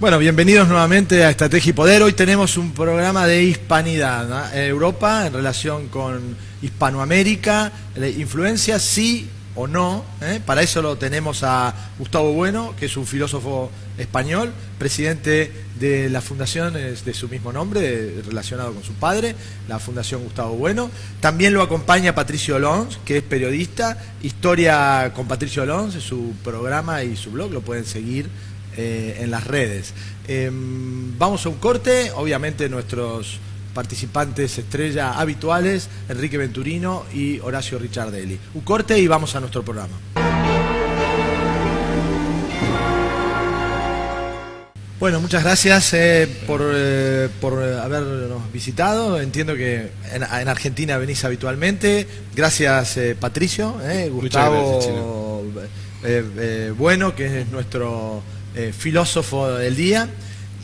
Bueno, bienvenidos nuevamente a Estrategia y Poder. Hoy tenemos un programa de hispanidad, ¿no? Europa en relación con Hispanoamérica, influencia sí o no. Para eso lo tenemos a Gustavo Bueno, que es un filósofo español, presidente de la fundación de su mismo nombre, relacionado con su padre, la Fundación Gustavo Bueno. También lo acompaña Patricio Olons, que es periodista, Historia con Patricio Olons, es su programa y su blog, lo pueden seguir en las redes. Vamos a un corte. Obviamente nuestros participantes estrella habituales, Enrique Venturino y Horacio Ricciardelli. Un corte y vamos a nuestro programa. Bueno, muchas gracias por habernos visitado. Entiendo que en Argentina venís habitualmente. Gracias, Patricio, Gustavo Bueno, que es nuestro filósofo del día,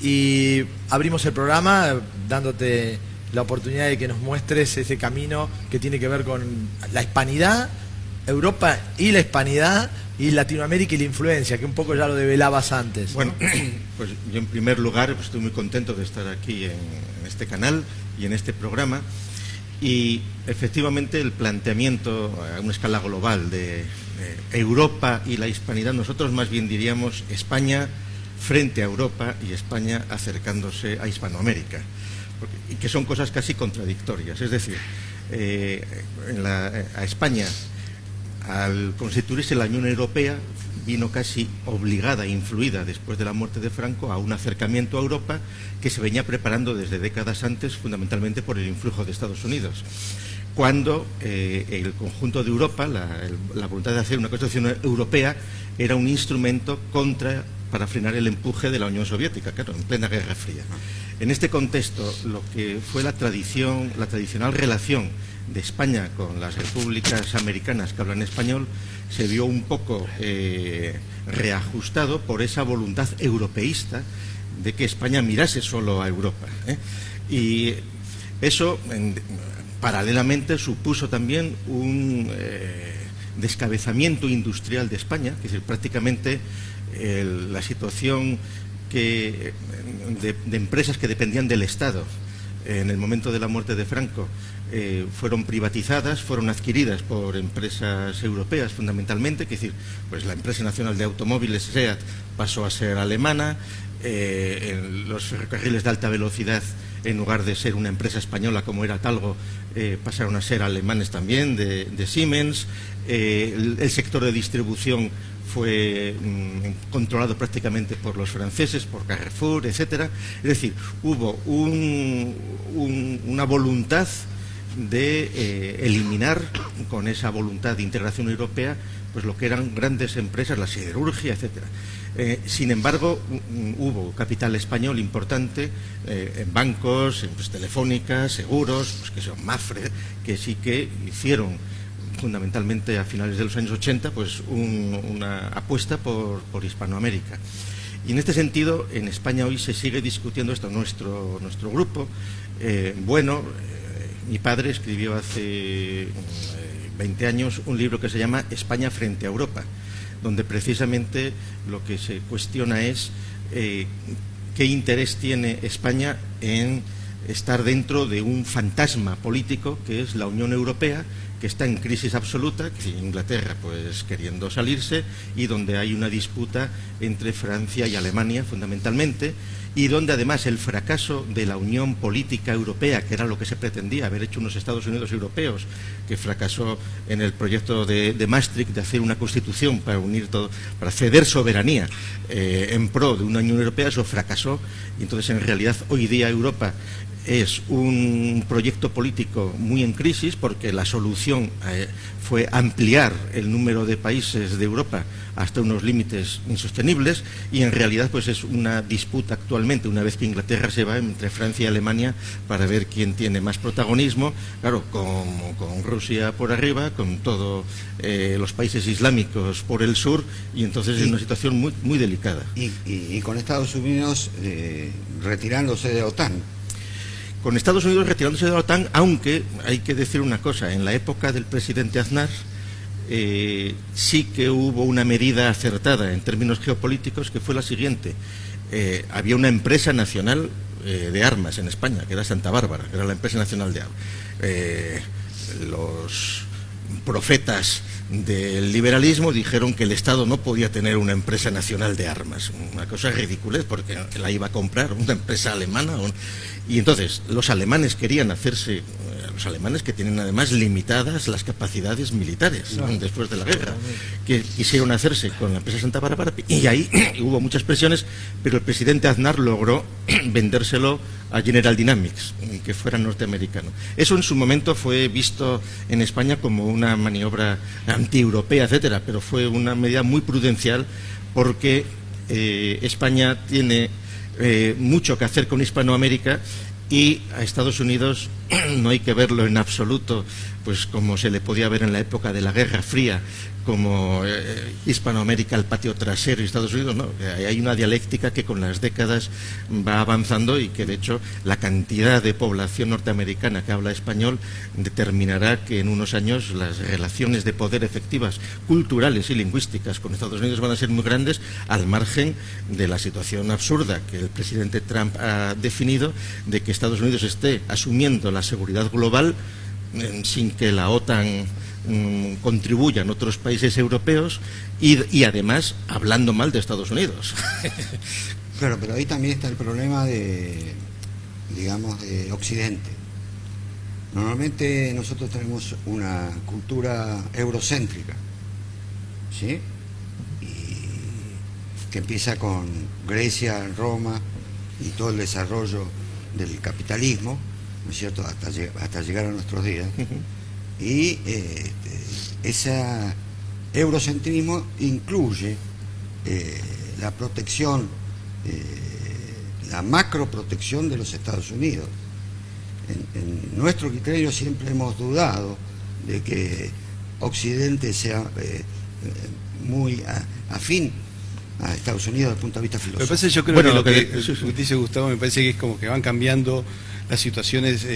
y abrimos el programa dándote la oportunidad de que nos muestres ese camino que tiene que ver con la hispanidad, Europa y la hispanidad, y Latinoamérica y la influencia, que un poco ya lo develabas antes, ¿no? Bueno, pues yo en primer lugar pues estoy muy contento de estar aquí en este canal y en este programa, y efectivamente el planteamiento a una escala global de Europa y la hispanidad, nosotros más bien diríamos España frente a Europa y España acercándose a Hispanoamérica, y que son cosas casi contradictorias. Es decir, a España, al constituirse la Unión Europea, vino casi obligada, influida después de la muerte de Franco, a un acercamiento a Europa que se venía preparando desde décadas antes, fundamentalmente por el influjo de Estados Unidos, cuando el conjunto de Europa, la voluntad de hacer una Constitución europea, era un instrumento para frenar el empuje de la Unión Soviética, claro, en plena Guerra Fría. En este contexto, lo que fue la tradicional relación de España con las repúblicas americanas que hablan español, se vio un poco reajustado por esa voluntad europeísta de que España mirase solo a Europa, y eso paralelamente supuso también un descabezamiento industrial de España, es decir, prácticamente la situación de empresas que dependían del Estado en el momento de la muerte de Franco fueron privatizadas, fueron adquiridas por empresas europeas fundamentalmente, es decir, pues la empresa nacional de automóviles SEAT pasó a ser alemana, los ferrocarriles de alta velocidad, en lugar de ser una empresa española como era Talgo, pasaron a ser alemanes también, de Siemens. El sector de distribución fue controlado prácticamente por los franceses, por Carrefour, etcétera. Es decir, hubo una voluntad de eliminar, con esa voluntad de integración europea, pues lo que eran grandes empresas, la siderurgia, etcétera. Sin embargo, hubo capital español importante en bancos, en Telefónica, seguros, pues que son Mafre, que sí que hicieron fundamentalmente a finales de los años 80 pues una apuesta por Hispanoamérica. Y en este sentido, en España hoy se sigue discutiendo esto. Nuestro grupo, mi padre escribió hace 20 años un libro que se llama España frente a Europa, donde precisamente lo que se cuestiona es qué interés tiene España en estar dentro de un fantasma político que es la Unión Europea, que está en crisis absoluta, que Inglaterra pues queriendo salirse, y donde hay una disputa entre Francia y Alemania fundamentalmente, y donde además el fracaso de la unión política europea, que era lo que se pretendía, haber hecho unos Estados Unidos europeos, que fracasó en el proyecto de Maastricht de hacer una constitución para unir todo, para ceder soberanía en pro de una Unión Europea, eso fracasó, y entonces en realidad hoy día Europa es un proyecto político muy en crisis, porque la solución fue ampliar el número de países de Europa hasta unos límites insostenibles, y en realidad pues es una disputa actualmente, una vez que Inglaterra se va, entre Francia y Alemania para ver quién tiene más protagonismo, claro, con Rusia por arriba, con todos los países islámicos por el sur, y entonces es una situación muy, muy delicada. Y con Estados Unidos retirándose de la OTAN. Con Estados Unidos retirándose de la OTAN, aunque hay que decir una cosa, en la época del presidente Aznar sí que hubo una medida acertada en términos geopolíticos, que fue la siguiente: había una empresa nacional de armas en España, que era Santa Bárbara, que era la empresa nacional de armas. Los profetas del liberalismo dijeron que el Estado no podía tener una empresa nacional de armas, una cosa ridícula, porque la iba a comprar una empresa alemana. Y entonces los alemanes querían hacerse, los alemanes que tienen además limitadas las capacidades militares, ¿no?, después de la guerra, que quisieron hacerse con la empresa Santa Bárbara, y ahí hubo muchas presiones, pero el presidente Aznar logró vendérselo a General Dynamics, que fuera norteamericano. Eso en su momento fue visto en España como una maniobra antieuropea, etcétera, pero fue una medida muy prudencial, porque España tiene mucho que hacer con Hispanoamérica, y a Estados Unidos no hay que verlo en absoluto pues como se le podía ver en la época de la Guerra Fría, como Hispanoamérica al patio trasero y Estados Unidos, no. Hay una dialéctica que con las décadas va avanzando, y que de hecho la cantidad de población norteamericana que habla español determinará que en unos años las relaciones de poder efectivas, culturales y lingüísticas con Estados Unidos van a ser muy grandes, al margen de la situación absurda que el presidente Trump ha definido, de que Estados Unidos esté asumiendo la seguridad global sin que la OTAN contribuyan otros países europeos, y además hablando mal de Estados Unidos. Claro, pero ahí también está el problema de, digamos, de Occidente. Normalmente nosotros tenemos una cultura eurocéntrica, ¿sí? Y que empieza con Grecia, Roma y todo el desarrollo del capitalismo, ¿no es cierto?, hasta llegar a nuestros días. Y ese eurocentrismo incluye la protección, la macroprotección de los Estados Unidos. En nuestro criterio siempre hemos dudado de que Occidente sea muy afín a Estados Unidos desde el punto de vista filosófico. Me parece, yo creo que lo que dice Gustavo, me parece que es como que van cambiando las situaciones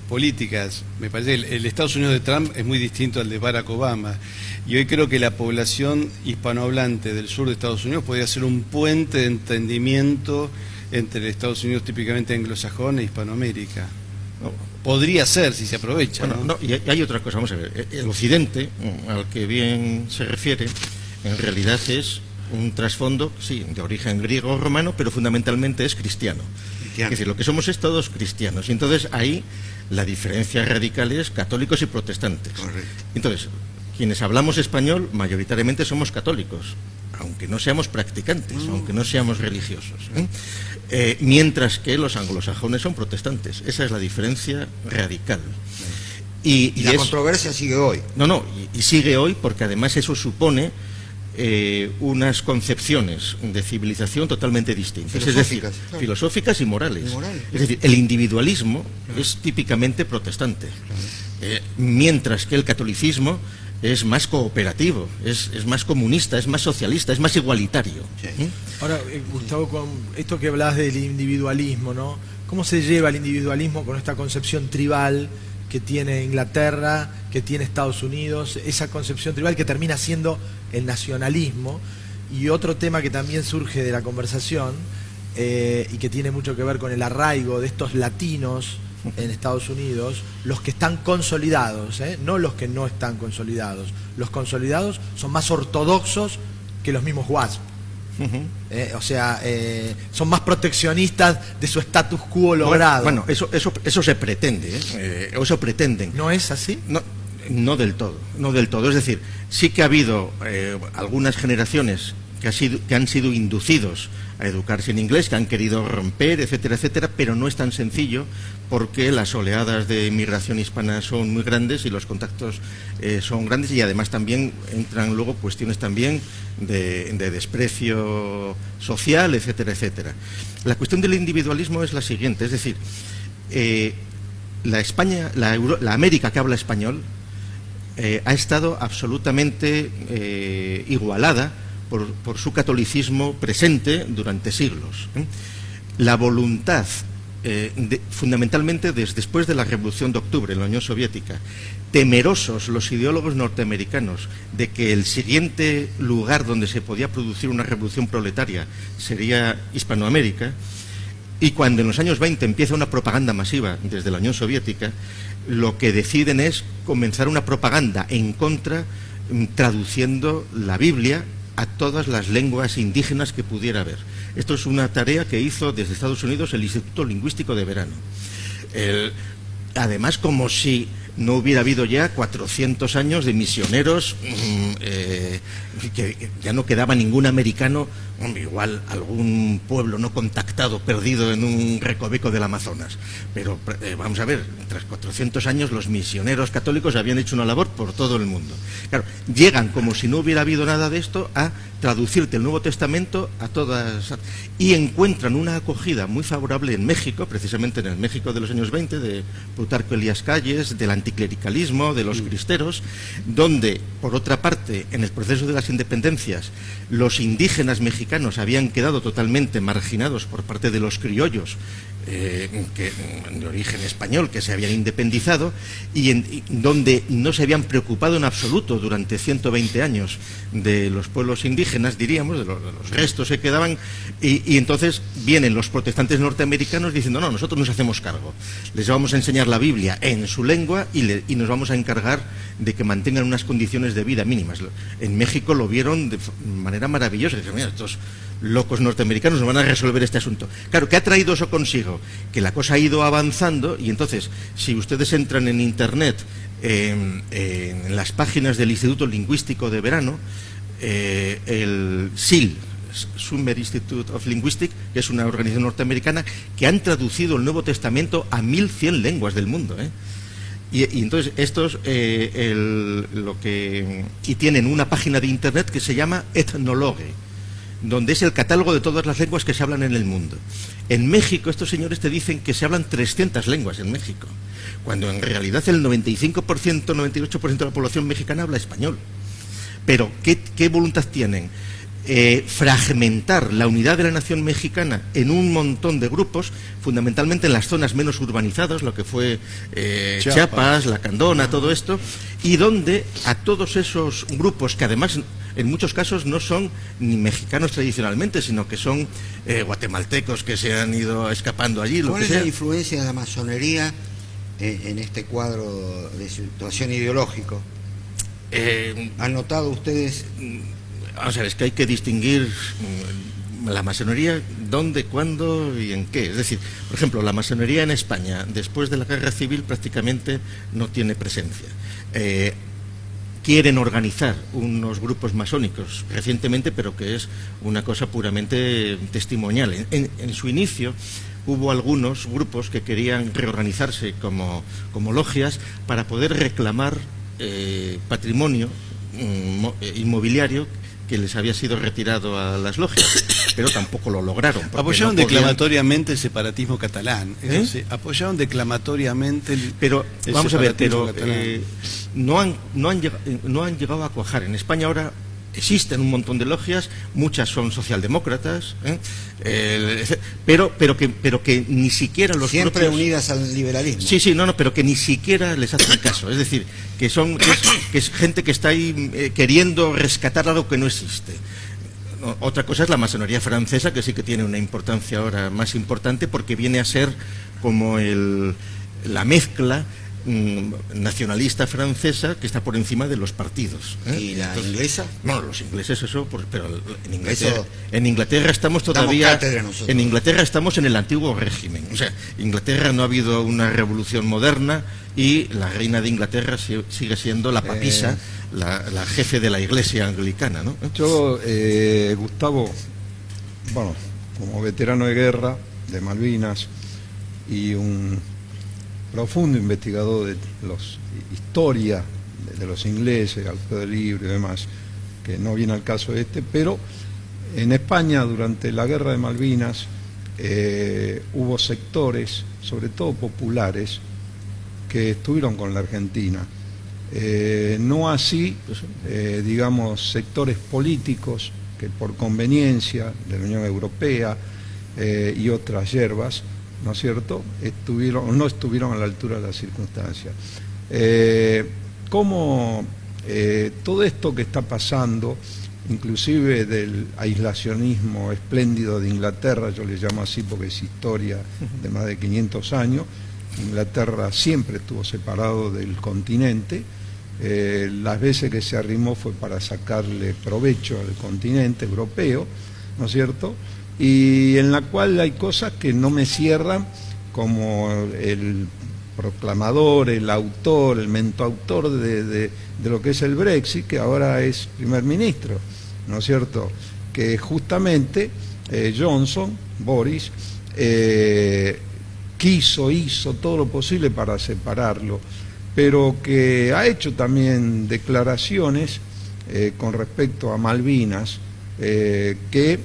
políticas. Me parece que el Estados Unidos de Trump es muy distinto al de Barack Obama, y hoy creo que la población hispanohablante del sur de Estados Unidos podría ser un puente de entendimiento entre el Estados Unidos típicamente anglosajón e Hispanoamérica. No, podría ser, si se aprovecha. Bueno, ¿no? Y hay otra cosa, vamos a ver. El Occidente, al que bien se refiere, en realidad es un trasfondo, sí, de origen griego o romano, pero fundamentalmente es cristiano. Es decir, lo que somos es todos cristianos. Y entonces ahí la diferencia radical es católicos y protestantes. Correcto. Entonces, quienes hablamos español mayoritariamente somos católicos, aunque no seamos practicantes, aunque no seamos religiosos, mientras que los anglosajones son protestantes. Esa es la diferencia radical. Y la controversia sigue hoy. Y sigue hoy, porque además eso supone unas concepciones de civilización totalmente distintas, es decir, claro, filosóficas y morales. Es decir, el individualismo, claro, es típicamente protestante, claro, mientras que el catolicismo es más cooperativo, es más comunista, es más socialista, es más igualitario. Sí. Ahora, Gustavo, con esto que hablas del individualismo, ¿no? ¿Cómo se lleva el individualismo con esta concepción tribal que tiene Inglaterra, que tiene Estados Unidos, esa concepción tribal que termina siendo el nacionalismo? Y otro tema que también surge de la conversación y que tiene mucho que ver con el arraigo de estos latinos en Estados Unidos, los que están consolidados, no los que no están consolidados. Los consolidados son más ortodoxos que los mismos WASP. O sea, son más proteccionistas de su status quo logrado. Bueno, eso se pretende, eso pretenden. ¿No es así? No del todo, no del todo. Es decir, sí que ha habido algunas generaciones que han sido inducidos a educarse en inglés, que han querido romper, etcétera, etcétera, pero no es tan sencillo, porque las oleadas de inmigración hispana son muy grandes y los contactos son grandes, y además también entran luego cuestiones también de desprecio social, etcétera, etcétera. La cuestión del individualismo es la siguiente, es decir, la América que habla español ha estado absolutamente igualada por su catolicismo presente durante siglos. La voluntad fundamentalmente después de la Revolución de Octubre en la Unión Soviética, temerosos los ideólogos norteamericanos de que el siguiente lugar donde se podía producir una revolución proletaria sería Hispanoamérica, y cuando en los años 20 empieza una propaganda masiva desde la Unión Soviética, lo que deciden es comenzar una propaganda en contra, traduciendo la Biblia a todas las lenguas indígenas que pudiera haber. Esto es una tarea que hizo desde Estados Unidos el Instituto Lingüístico de Verano. Además, como si no hubiera habido ya 400 años de misioneros, que ya no quedaba ningún americano, igual algún pueblo no contactado perdido en un recoveco del Amazonas. Pero vamos a ver, tras 400 años los misioneros católicos habían hecho una labor por todo el mundo. Claro, llegan como si no hubiera habido nada de esto a traducirte el Nuevo Testamento a todas, y encuentran una acogida muy favorable en México, precisamente en el México de los años 20, de Plutarco Elías Calles, del anticlericalismo, de los cristeros, donde, por otra parte, en el proceso de las independencias, los indígenas mexicanos habían quedado totalmente marginados por parte de los criollos, de origen español, que se habían independizado, y donde no se habían preocupado en absoluto durante 120 años de los pueblos indígenas, diríamos, de los restos que quedaban, y entonces vienen los protestantes norteamericanos diciendo: no, nosotros nos hacemos cargo, les vamos a enseñar la Biblia en su lengua y nos vamos a encargar de que mantengan unas condiciones de vida mínimas. En México lo vieron de manera maravillosa, dijeron: mira, estos locos norteamericanos nos van a resolver este asunto. Claro, ¿qué ha traído eso consigo? Que la cosa ha ido avanzando, y entonces, si ustedes entran en Internet, en las páginas del Instituto Lingüístico de Verano, el SIL, Summer Institute of Linguistics, que es una organización norteamericana, que han traducido el Nuevo Testamento a 1100 lenguas del mundo, Y entonces estos y tienen una página de Internet que se llama Ethnologue, donde es el catálogo de todas las lenguas que se hablan en el mundo. En México estos señores te dicen que se hablan 300 lenguas en México, cuando en realidad el 95%, 98% de la población mexicana habla español. Pero ¿qué voluntad tienen? Fragmentar la unidad de la nación mexicana en un montón de grupos, fundamentalmente en las zonas menos urbanizadas, lo que fue Chiapas, La Candona, todo esto, y donde a todos esos grupos, que además en muchos casos no son ni mexicanos tradicionalmente, sino que son guatemaltecos que se han ido escapando allí. ¿Cuál es la influencia de la masonería en este cuadro de situación ideológico? ¿Han notado ustedes? Vamos a ver, es que hay que distinguir la masonería dónde, cuándo y en qué. Es decir, por ejemplo, la masonería en España, después de la Guerra Civil, prácticamente no tiene presencia. Quieren organizar unos grupos masónicos recientemente, pero que es una cosa puramente testimonial. En su inicio hubo algunos grupos que querían reorganizarse como logias para poder reclamar patrimonio inmobiliario que les había sido retirado a las logias, pero tampoco lo lograron. Apoyaron declamatoriamente el separatismo catalán. Apoyaron declamatoriamente pero vamos a ver, pero no han llegado a cuajar. En España ahora existen un montón de logias, muchas son socialdemócratas, pero que ni siquiera los siempre propios, unidas al liberalismo. Sí, pero que ni siquiera les hacen caso. Es decir, que es gente que está ahí queriendo rescatar algo que no existe. Otra cosa es la masonería francesa, que sí que tiene una importancia ahora más importante, porque viene a ser como la mezcla nacionalista francesa que está por encima de los partidos. ¿Y la inglesa? No, los ingleses pero en Inglaterra estamos todavía, en Inglaterra estamos en el antiguo régimen. O sea, Inglaterra no ha habido una revolución moderna y la reina de Inglaterra sigue siendo la papisa, la jefe de la iglesia anglicana, ¿no? Yo, Gustavo, bueno, como veterano de guerra, de Malvinas, y un profundo investigador de historia de los ingleses, Alfredo Libre y demás, que no viene al caso pero en España durante la guerra de Malvinas hubo sectores, sobre todo populares, que estuvieron con la Argentina. No así, digamos, sectores políticos que por conveniencia de la Unión Europea y otras hierbas ¿no es cierto?, no estuvieron a la altura de las circunstancias. Cómo todo esto que está pasando, inclusive del aislacionismo espléndido de Inglaterra, yo le llamo así porque es historia de más de 500 años, Inglaterra siempre estuvo separado del continente, las veces que se arrimó fue para sacarle provecho al continente europeo, ¿no es cierto?, y en la cual hay cosas que no me cierran, como el proclamador, el autor, el mentoautor de lo que es el Brexit, que ahora es primer ministro, ¿no es cierto?, que justamente Johnson, Boris, hizo todo lo posible para separarlo, pero que ha hecho también declaraciones con respecto a Malvinas, que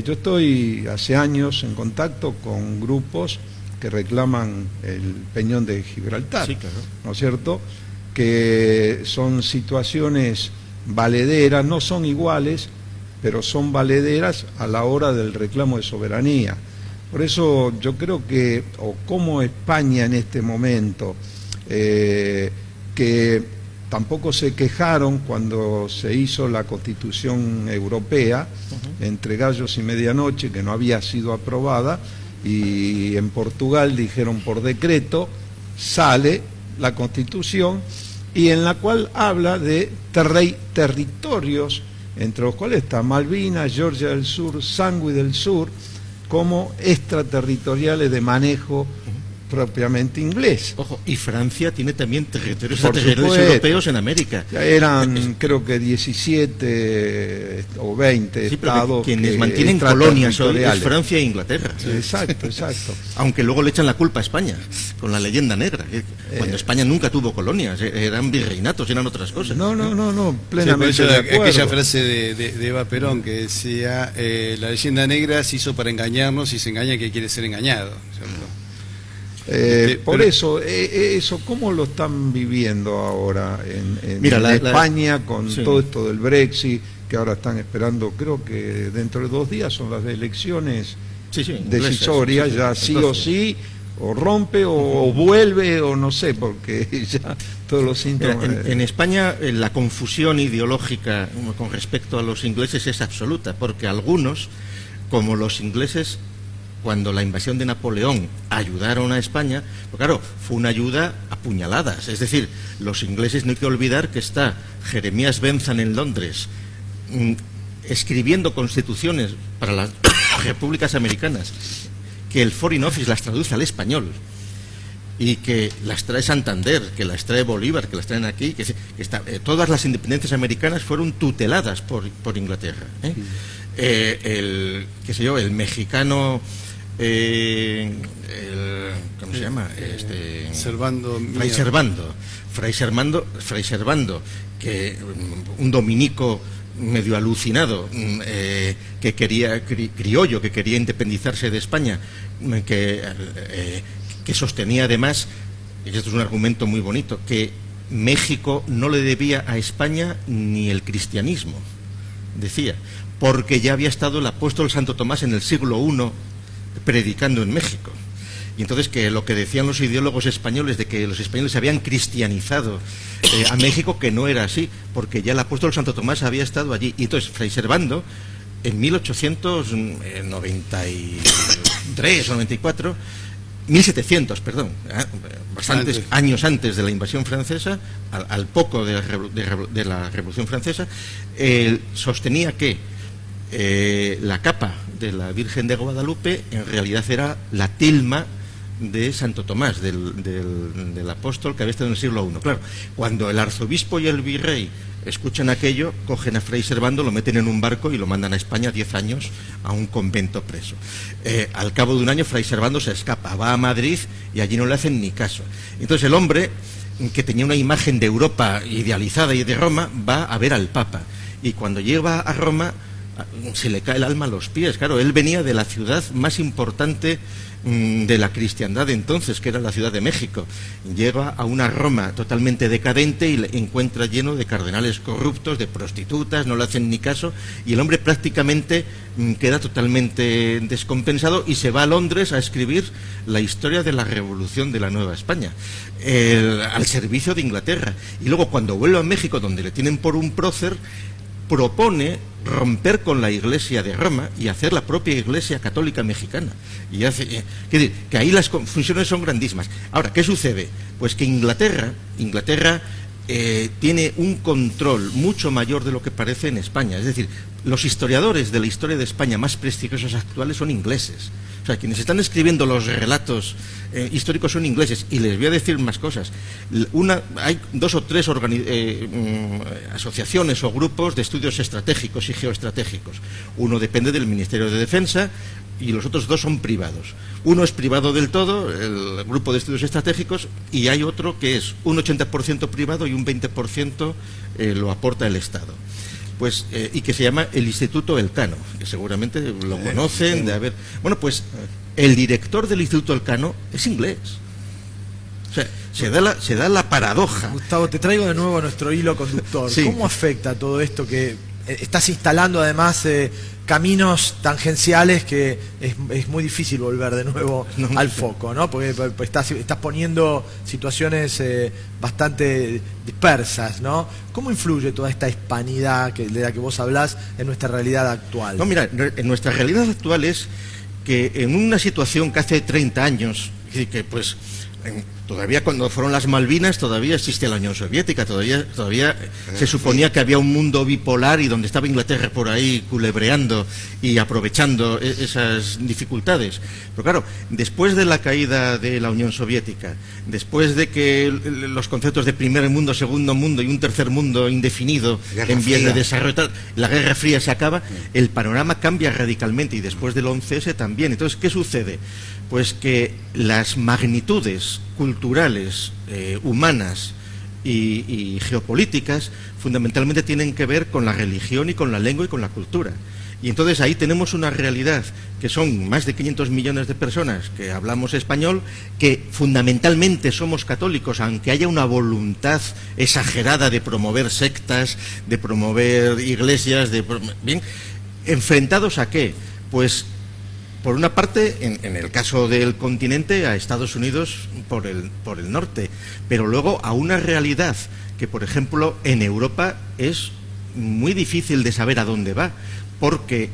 yo estoy hace años en contacto con grupos que reclaman el Peñón de Gibraltar, sí, claro, ¿no es cierto?, que son situaciones valederas, no son iguales, pero son valederas a la hora del reclamo de soberanía. Por eso yo creo que, o como España en este momento, que tampoco se quejaron cuando se hizo la Constitución Europea, entre gallos y medianoche, que no había sido aprobada, y en Portugal dijeron por decreto, sale la Constitución, y en la cual habla de territorios, entre los cuales está Malvinas, Georgia del Sur, Sangui del Sur, como extraterritoriales de manejo propiamente inglés. Ojo, y Francia tiene también territorios Por supuesto, europeos en América. Ya eran, creo que 17 o 20 sí, estados quienes mantienen colonias hoy es extraterritoriales. Francia e Inglaterra. Exacto, exacto. Aunque luego le echan la culpa a España, con la leyenda negra, cuando España nunca tuvo colonias, eran virreinatos, eran otras cosas. No, plenamente Sí, por de eso acuerdo. aquella frase de Eva Perón que decía, la leyenda negra se hizo para engañarnos y se engaña que quiere ser engañado, ¿cierto? Por eso, ¿cómo lo están viviendo ahora en Mira, España con sí, todo esto del Brexit, que ahora están esperando, creo que dentro de 2 días son las elecciones decisorias, sí o sí, o rompe o vuelve o no sé, porque ya todos los síntomas... Mira, en España la confusión ideológica con respecto a los ingleses es absoluta, porque algunos, como los ingleses, cuando la invasión de Napoleón ayudaron a España, pues claro, fue una ayuda a puñaladas. Es decir, los ingleses no hay que olvidar que está Jeremías Bentham en Londres escribiendo constituciones para las repúblicas americanas, que el Foreign Office las traduce al español y que las trae Santander, que las trae Bolívar, que las traen aquí, todas las independencias americanas fueron tuteladas por Inglaterra, ¿eh? El mexicano... ¿cómo se llama? Fray Servando, que un dominico medio alucinado, que quería criollo, que quería independizarse de España, que sostenía además, y esto es un argumento muy bonito, que México no le debía a España ni el cristianismo, decía, porque ya había estado el apóstol Santo Tomás en el siglo I predicando en México. Y entonces que lo que decían los ideólogos españoles de que los españoles habían cristianizado a México, que no era así, porque ya el apóstol Santo Tomás había estado allí. Y entonces Fray Servando, en 1893 o 94, 1700, perdón, bastantes años antes de la invasión francesa, al poco de la Revolución Francesa, sostenía que la capa de la Virgen de Guadalupe en realidad era la tilma de Santo Tomás, del apóstol que había estado en el siglo I. Claro, cuando el arzobispo y el virrey escuchan aquello, cogen a Fray Servando, lo meten en un barco y lo mandan a España 10 años a un convento preso. Al cabo de un año Fray Servando se escapa, va a Madrid y allí no le hacen ni caso. Entonces el hombre, que tenía una imagen de Europa idealizada y de Roma, va a ver al Papa, y cuando llega a Roma se le cae el alma a los pies. Claro, él venía de la ciudad más importante de la cristiandad entonces, que era la Ciudad de México. Llega a una Roma totalmente decadente y le encuentra lleno de cardenales corruptos, de prostitutas, no le hacen ni caso, y el hombre prácticamente queda totalmente descompensado y se va a Londres a escribir la historia de la revolución de la Nueva España, al servicio de Inglaterra. Y luego, cuando vuelve a México, donde le tienen por un prócer, propone romper con la Iglesia de Roma y hacer la propia Iglesia católica mexicana. Y hace, quiere decir, que ahí las confusiones son grandísimas. Ahora, ¿qué sucede? Pues que Inglaterra tiene un control mucho mayor de lo que parece en España. Es decir, los historiadores de la historia de España más prestigiosos actuales son ingleses. O sea, quienes están escribiendo los relatos históricos son ingleses. Y les voy a decir más cosas. Hay 2 o 3 asociaciones o grupos de estudios estratégicos y geoestratégicos. Uno depende del Ministerio de Defensa y los otros 2 son privados. Uno es privado del todo, el grupo de estudios estratégicos, y hay otro que es un 80% privado y un 20% lo aporta el Estado. Pues, y que se llama el Instituto Elcano, que seguramente lo conocen de haber... Bueno, pues el director del Instituto Elcano es inglés. O sea, se da la paradoja. Gustavo, te traigo de nuevo nuestro hilo conductor. Sí. ¿Cómo afecta todo esto que estás instalando además caminos tangenciales que es muy difícil volver de nuevo al foco, ¿no? Porque estás poniendo situaciones bastante dispersas, ¿no? ¿Cómo influye toda esta hispanidad de la que vos hablás en nuestra realidad actual? No, mira, en nuestra realidad actual es que en una situación que hace 30 años, que pues... Todavía cuando fueron las Malvinas todavía existía la Unión Soviética, todavía se suponía que había un mundo bipolar y donde estaba Inglaterra por ahí culebreando y aprovechando esas dificultades. Pero claro, después de la caída de la Unión Soviética, después de que los conceptos de primer mundo, segundo mundo y un tercer mundo indefinido en vías de desarrollo, la Guerra Fría se acaba, el panorama cambia radicalmente y después del 11S también. Entonces, ¿qué sucede? Pues que las magnitudes culturales, humanas y geopolíticas fundamentalmente tienen que ver con la religión y con la lengua y con la cultura. Y entonces ahí tenemos una realidad que son más de 500 millones de personas que hablamos español, que fundamentalmente somos católicos, aunque haya una voluntad exagerada de promover sectas, de promover iglesias, bien, ¿enfrentados a qué? Pues por una parte, en el caso del continente, a Estados Unidos por el norte, pero luego a una realidad que, por ejemplo, en Europa es muy difícil de saber a dónde va, porque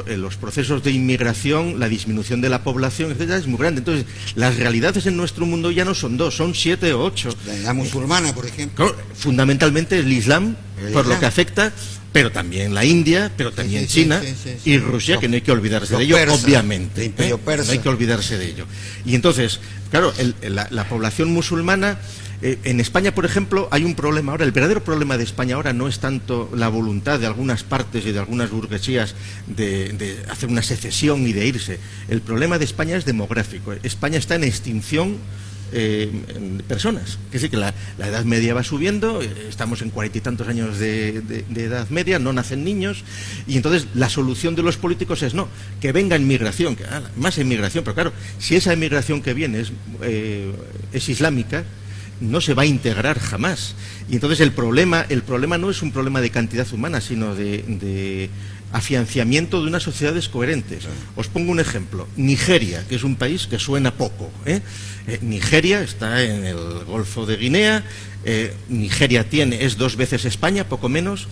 los procesos de inmigración, la disminución de la población, etcétera, es muy grande. Entonces, las realidades en nuestro mundo ya no son 2, son 7 o 8. La musulmana, por ejemplo. Fundamentalmente el Islam, por lo que afecta, pero también la India, pero también China y Rusia, que no hay que olvidarse de ello, obviamente. El Imperio Persa. No hay que olvidarse de ello. Y entonces, claro, la población musulmana, en España, por ejemplo, hay un problema ahora. El verdadero problema de España ahora no es tanto la voluntad de algunas partes y de algunas burguesías de hacer una secesión y de irse. El problema de España es demográfico. España está en extinción de personas. Es decir, que la edad media va subiendo, estamos en 40 y tantos años de edad media, no nacen niños, y entonces la solución de los políticos es no, que venga inmigración, más inmigración, pero claro, si esa inmigración que viene es islámica, no se va a integrar jamás. Y entonces el problema no es un problema de cantidad humana, sino de afianciamiento de unas sociedades coherentes. Os pongo un ejemplo. Nigeria, que es un país que suena poco. Nigeria está en el Golfo de Guinea. Nigeria es 2 veces España, poco menos.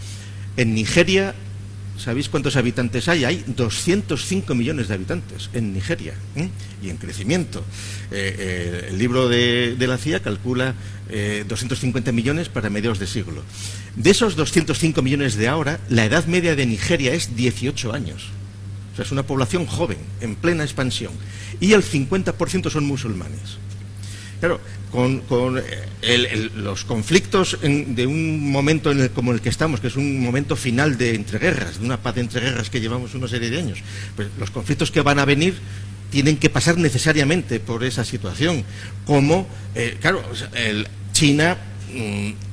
En Nigeria, ¿sabéis cuántos habitantes hay? Hay 205 millones de habitantes en Nigeria, y en crecimiento. El libro de la CIA calcula 250 millones para mediados de siglo. De esos 205 millones de ahora, la edad media de Nigeria es 18 años. O sea, es una población joven, en plena expansión. Y el 50% son musulmanes. Claro, con los conflictos de un momento como el que estamos, que es un momento final de entreguerras, de una paz de entreguerras que llevamos una serie de años, pues los conflictos que van a venir tienen que pasar necesariamente por esa situación. Como, China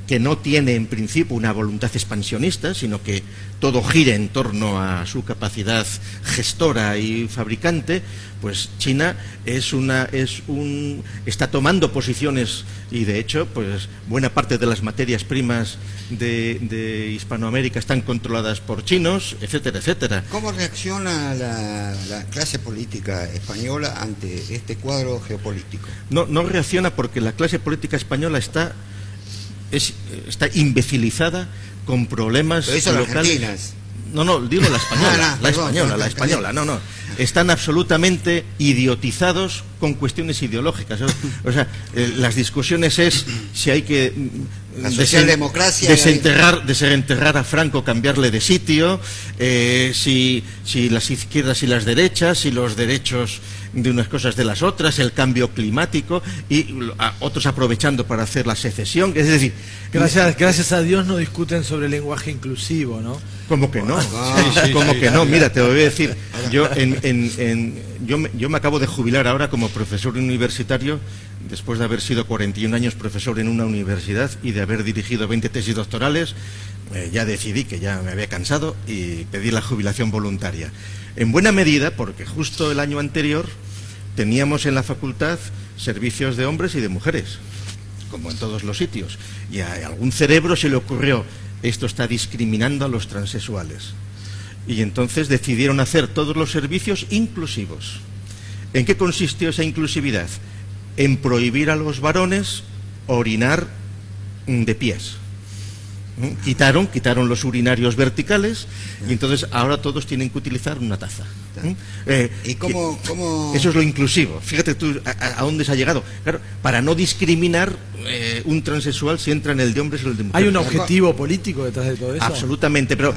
que no tiene en principio una voluntad expansionista, sino que todo gira en torno a su capacidad gestora y fabricante, pues China está tomando posiciones, y de hecho pues buena parte de las materias primas de Hispanoamérica están controladas por chinos, etcétera, etcétera. ¿Cómo reacciona la clase política española ante este cuadro geopolítico? No reacciona porque la clase política española está imbecilizada con problemas pero eso locales. Argentinas. No, digo la española, la española. Están absolutamente idiotizados con cuestiones ideológicas. O sea, las discusiones es si hay que la socialdemocracia desenterrar a Franco, cambiarle de sitio, si las izquierdas y las derechas, si los derechos de unas cosas de las otras, el cambio climático, y otros aprovechando para hacer la secesión. Es decir, gracias a Dios no discuten sobre el lenguaje inclusivo, ¿no? ¿Cómo que no? Sí, ¿Cómo sí, que sí, no? sí. Mira, te lo voy a decir. Yo me acabo de jubilar ahora como profesor universitario, después de haber sido 41 años profesor en una universidad y de haber dirigido 20 tesis doctorales. Ya decidí que ya me había cansado y pedí la jubilación voluntaria. En buena medida porque justo el año anterior teníamos en la facultad servicios de hombres y de mujeres, como en todos los sitios. Y a algún cerebro se le ocurrió: esto está discriminando a los transexuales. Y entonces decidieron hacer todos los servicios inclusivos. ¿En qué consistió esa inclusividad? En prohibir a los varones orinar de pies. Quitaron los urinarios verticales y entonces ahora todos tienen que utilizar una taza. ¿Y cómo? Eso es lo inclusivo. Fíjate tú a dónde se ha llegado. Claro, para no discriminar un transexual si entra en el de hombres o el de mujeres. ¿Hay un objetivo político detrás de todo eso? Absolutamente, pero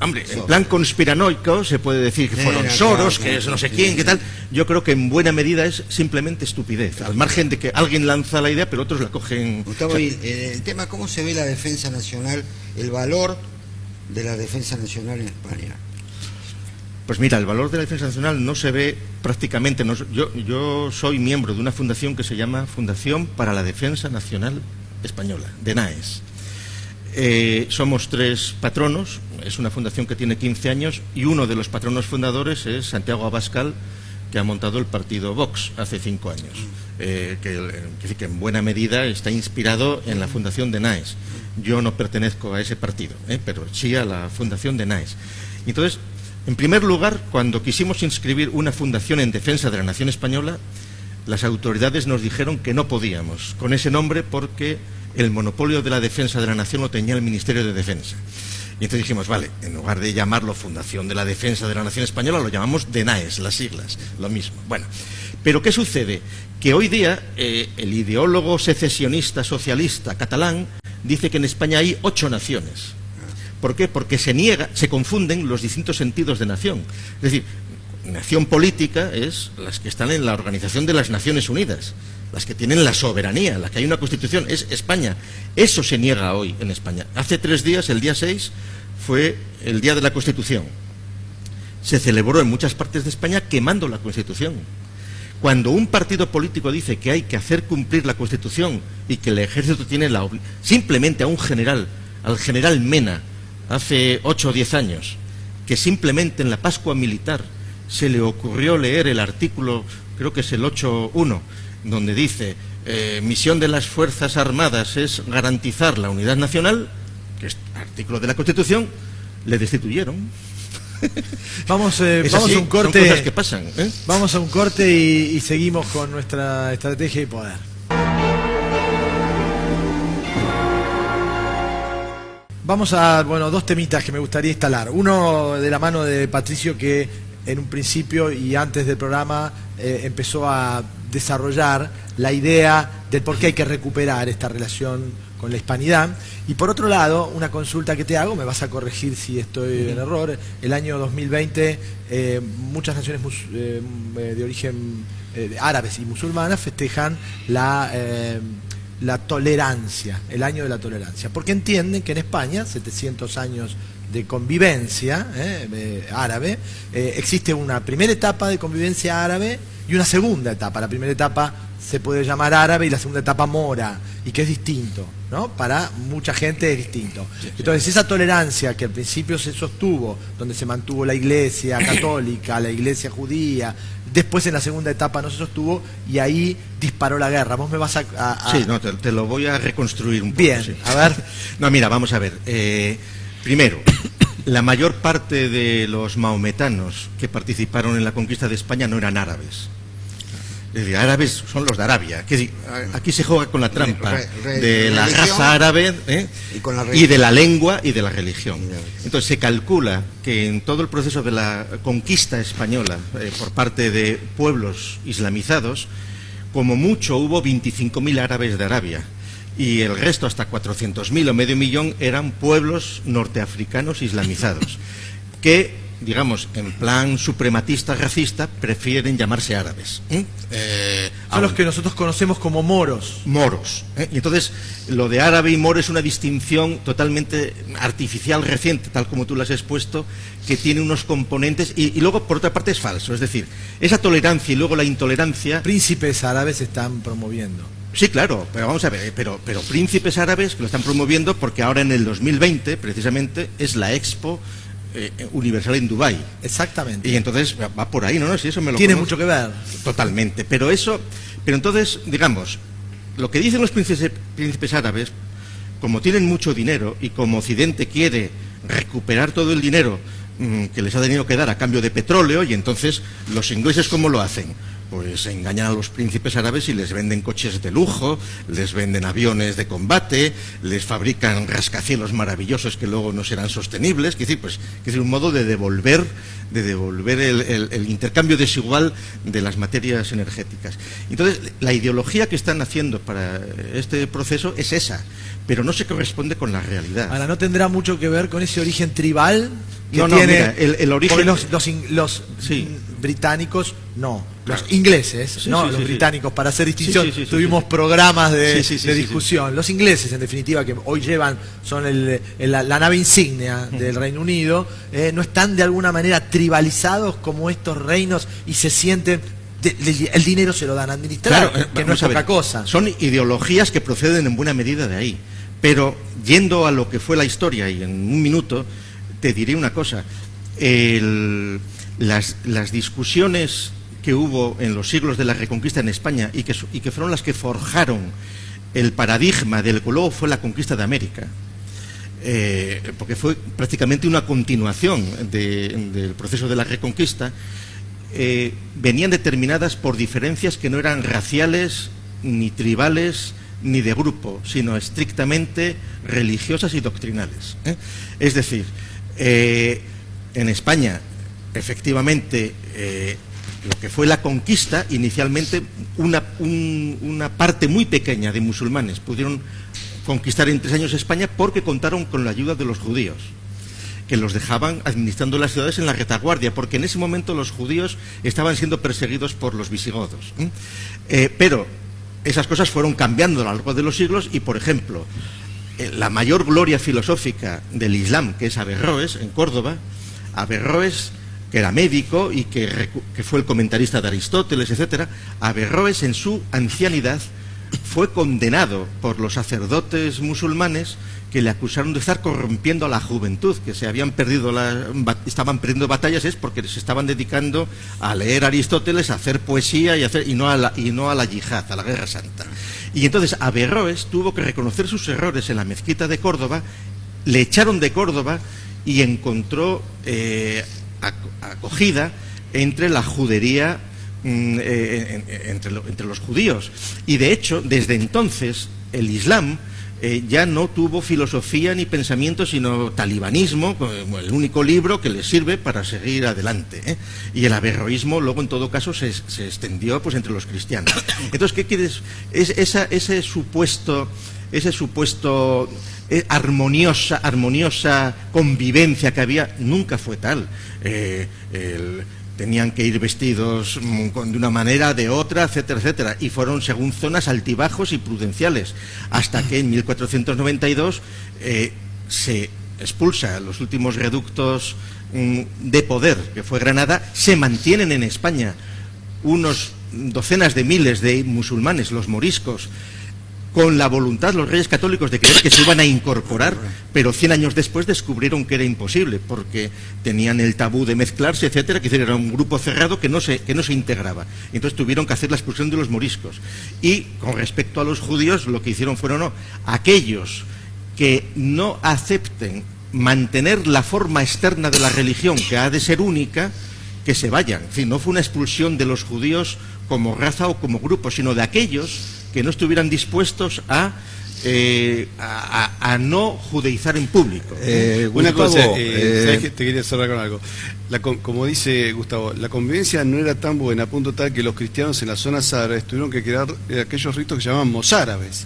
hombre, en plan conspiranoico se puede decir que fueron Soros, que es no sé quién, qué tal. Yo creo que en buena medida es simplemente estupidez, al margen de que alguien lanza la idea, pero otros la cogen. Gustavo, el tema, ¿cómo se ve la defensa nacional, el valor de la defensa nacional en España? Pues mira, el valor de la defensa nacional no se ve prácticamente. Yo soy miembro de una fundación que se llama Fundación para la Defensa Nacional Española, DENAES. Somos 3 patronos, es una fundación que tiene 15 años y uno de los patronos fundadores es Santiago Abascal, que ha montado el partido Vox hace 5 años, que en buena medida está inspirado en la fundación DENAES. Yo no pertenezco a ese partido, pero sí a la fundación DENAES. Entonces, en primer lugar, cuando quisimos inscribir una fundación en defensa de la nación española, las autoridades nos dijeron que no podíamos con ese nombre porque el monopolio de la defensa de la nación lo tenía el Ministerio de Defensa. Y entonces dijimos, vale, en lugar de llamarlo Fundación de la Defensa de la Nación Española, lo llamamos DENAES, las siglas, lo mismo. Bueno, pero ¿qué sucede? Que hoy día el ideólogo secesionista socialista catalán dice que en España hay 8 naciones. ¿Por qué? Porque se confunden los distintos sentidos de nación. Es decir, nación política es las que están en la Organización de las Naciones Unidas, las que tienen la soberanía, las que hay una Constitución, es España. Eso se niega hoy en España. Hace 3 días, el día 6, fue el Día de la Constitución. Se celebró en muchas partes de España quemando la Constitución. Cuando un partido político dice que hay que hacer cumplir la Constitución y que el ejército tiene simplemente a un general, al general Mena, hace 8 o 10 años, que simplemente en la Pascua Militar se le ocurrió leer el artículo, creo que es el 8.1, donde dice, misión de las Fuerzas Armadas es garantizar la unidad nacional, que es artículo de la Constitución, le destituyeron. Vamos a un corte. Son cosas que pasan, ¿eh? Vamos a un corte y seguimos con nuestra estrategia y poder. Vamos a, 2 temitas que me gustaría instalar. Uno de la mano de Patricio, que en un principio y antes del programa empezó a desarrollar la idea del por qué hay que recuperar esta relación con la hispanidad. Y por otro lado, una consulta que te hago, me vas a corregir si estoy en error. El año 2020 muchas naciones de origen árabes y musulmanas festejan la tolerancia, el año de la tolerancia, porque entienden que en España, 700 años de convivencia árabe, existe una primera etapa de convivencia árabe y una segunda etapa. La primera etapa se puede llamar árabe y la segunda etapa mora, y que es distinto, ¿no? Para mucha gente es distinto. Entonces, esa tolerancia que al principio se sostuvo, donde se mantuvo la iglesia católica, la iglesia judía, después en la segunda etapa no se sostuvo, y ahí disparó la guerra. Vos me vas a... Sí, no, te lo voy a reconstruir un poco. Bien, sí. a ver. No, mira, vamos a ver. Primero, la mayor parte de los maometanos que participaron en la conquista de España no eran árabes. Es decir, árabes son los de Arabia. Aquí se juega con la trampa de la raza árabe y de la lengua y de la religión. Entonces se calcula que en todo el proceso de la conquista española por parte de pueblos islamizados, como mucho hubo 25.000 árabes de Arabia. Y el resto, hasta 400.000 o medio millón, eran pueblos norteafricanos islamizados, que, digamos, en plan suprematista, racista, prefieren llamarse árabes. Son los que nosotros conocemos como moros. Moros. Y entonces, lo de árabe y moro es una distinción totalmente artificial, reciente, tal como tú lo has expuesto, que tiene unos componentes, y luego, por otra parte, es falso. Es decir, esa tolerancia y luego la intolerancia... Príncipes árabes se están promoviendo. Sí, claro, pero vamos a ver, pero príncipes árabes que lo están promoviendo porque ahora en el 2020, precisamente, es la Expo Universal en Dubái. Exactamente. Y entonces va por ahí, ¿no? Si eso me lo tiene conozco. mucho que ver. Totalmente. Pero entonces, digamos, lo que dicen los príncipes árabes, como tienen mucho dinero y como Occidente quiere recuperar todo el dinero que les ha tenido que dar a cambio de petróleo, y entonces los ingleses, ¿cómo lo hacen? Pues engañan a los príncipes árabes y les venden coches de lujo, les venden aviones de combate, les fabrican rascacielos maravillosos que luego no serán sostenibles. Es decir, un modo de devolver el intercambio desigual de las materias energéticas. Entonces, la ideología que están haciendo para este proceso es esa, pero no se corresponde con la realidad. Ahora, ¿no tendrá mucho que ver con ese origen tribal que no, tiene? Mira, el origen... Los sí. británicos, no, claro. Los ingleses, sí, no sí, los sí, británicos, para hacer distinción, sí, tuvimos programas de discusión. Sí. Los ingleses, en definitiva, que hoy son la nave insignia del Reino Unido, no están de alguna manera tribalizados como estos reinos y se sienten... el dinero se lo dan a administrar, claro, que no es poca cosa. Son ideologías que proceden en buena medida de ahí. Pero yendo a lo que fue la historia, y en un minuto te diré una cosa, las discusiones que hubo en los siglos de la Reconquista en España y que fueron las que forjaron el paradigma del que luego fue la conquista de América, porque fue prácticamente una continuación del proceso de la Reconquista, venían determinadas por diferencias que no eran raciales, ni tribales, ni de grupo, sino estrictamente religiosas y doctrinales. Es decir, en España, efectivamente, lo que fue la conquista, inicialmente una parte muy pequeña de musulmanes pudieron conquistar en 3 años España porque contaron con la ayuda de los judíos, que los dejaban administrando las ciudades en la retaguardia, porque en ese momento los judíos estaban siendo perseguidos por los visigodos. Pero esas cosas fueron cambiando a lo largo de los siglos y, por ejemplo, la mayor gloria filosófica del Islam, que es Averroes, en Córdoba, Averroes, que era médico y que fue el comentarista de Aristóteles, etc., Averroes en su ancianidad fue condenado por los sacerdotes musulmanes que le acusaron de estar corrompiendo a la juventud, que estaban perdiendo batallas porque se estaban dedicando a leer Aristóteles, a hacer poesía y no a la yihad, a la guerra santa. Y entonces Averroes tuvo que reconocer sus errores en la mezquita de Córdoba, le echaron de Córdoba y encontró acogida entre la judería, entre los judíos. Y de hecho, desde entonces, el Islam ya no tuvo filosofía ni pensamiento, sino talibanismo, como el único libro que les sirve para seguir adelante. Y el averroísmo, luego, en todo caso, se extendió pues entre los cristianos. Entonces, ¿qué quieres? Ese supuesto armoniosa convivencia que había nunca fue tal. Tenían que ir vestidos de una manera, de otra, etcétera, etcétera, y fueron según zonas altibajos y prudenciales, hasta que en 1492 se expulsa los últimos reductos de poder, que fue Granada. Se mantienen en España unos docenas de miles de musulmanes, los moriscos, con la voluntad los reyes católicos de creer que se iban a incorporar, pero 100 años después descubrieron que era imposible, porque tenían el tabú de mezclarse, etcétera, que era un grupo cerrado que no se integraba. Entonces tuvieron que hacer la expulsión de los moriscos. Y con respecto a los judíos, lo que hicieron fueron aquellos que no acepten mantener la forma externa de la religión, que ha de ser única, que se vayan. En fin, no fue una expulsión de los judíos como raza o como grupo, sino de aquellos que no estuvieran dispuestos a no judaizar en público. Una Gustavo, cosa, ¿sabes qué? Te quería cerrar con algo. Como dice Gustavo, la convivencia no era tan buena a punto tal que los cristianos en las zonas árabes tuvieron que crear aquellos ritos que se llamaban mozárabes.